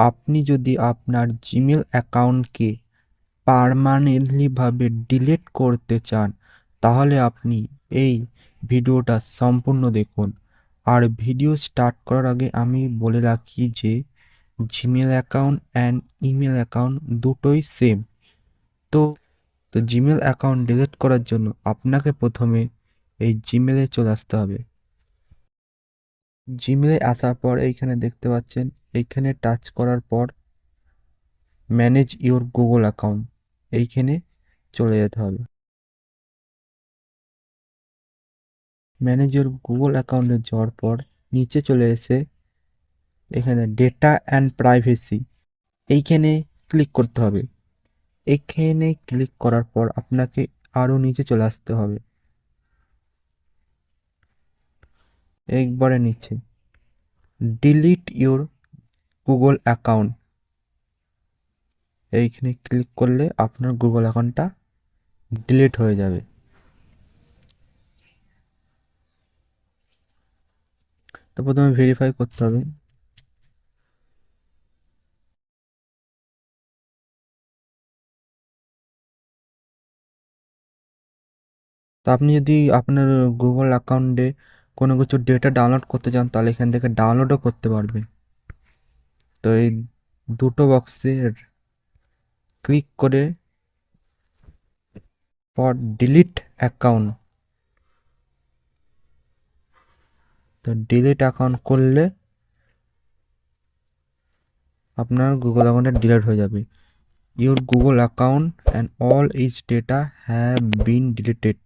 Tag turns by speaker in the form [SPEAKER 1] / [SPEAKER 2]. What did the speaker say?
[SPEAKER 1] আপনি যদি আপনার জিমেল অ্যাকাউন্টকে পার্মানেন্টলি ভাবে ডিলিট করতে চান তাহলে আপনি এই ভিডিওটা সম্পূর্ণ দেখুন। আর ভিডিও স্টার্ট করার আগে আমি বলে রাখি যে Gmail account and email account দুটোই সেম। তো জিমেল অ্যাকাউন্ট ডিলিট করার জন্য আপনাকে প্রথমে এই জিমেলে চলে আসতে হবে। জিমেলে আসার পর এইখানে দেখতে পাচ্ছেন, এইখানে টাচ করার পর ম্যানেজ ইওর গুগল অ্যাকাউন্ট এইখানে চলে যেতে হবে। ম্যানেজ ইওর গুগল অ্যাকাউন্টে যাওয়ার পর নিচে চলে এসে এখানে ডেটা অ্যান্ড প্রাইভেসি এইখানে ক্লিক করতে হবে। এখানে ক্লিক করার পর আপনাকে আরও নিচে চলে আসতে হবে, একবারে নিচে ডিলিট ইওর গুগল অ্যাকাউন্ট এইখানে ক্লিক করলে আপনার গুগল অ্যাকাউন্টটা ডিলিট হয়ে যাবে। তো প্রথমে ভেরিফাই করতে হবে। তো আপনি যদি আপনার গুগল অ্যাকাউন্টে কোনো কিছু ডেটা ডাউনলোড করতে চান তাহলে এখান থেকে ডাউনলোডও করতে পারবেন। তো এই দুটো বক্সে ক্লিক করে ফর ডিলিট অ্যাকাউন্ট, তো ডিলিট অ্যাকাউন্ট করলে আপনার গুগল অ্যাকাউন্টটা ডিলিট হয়ে যাবে। Your Google account and all is data have been deleted.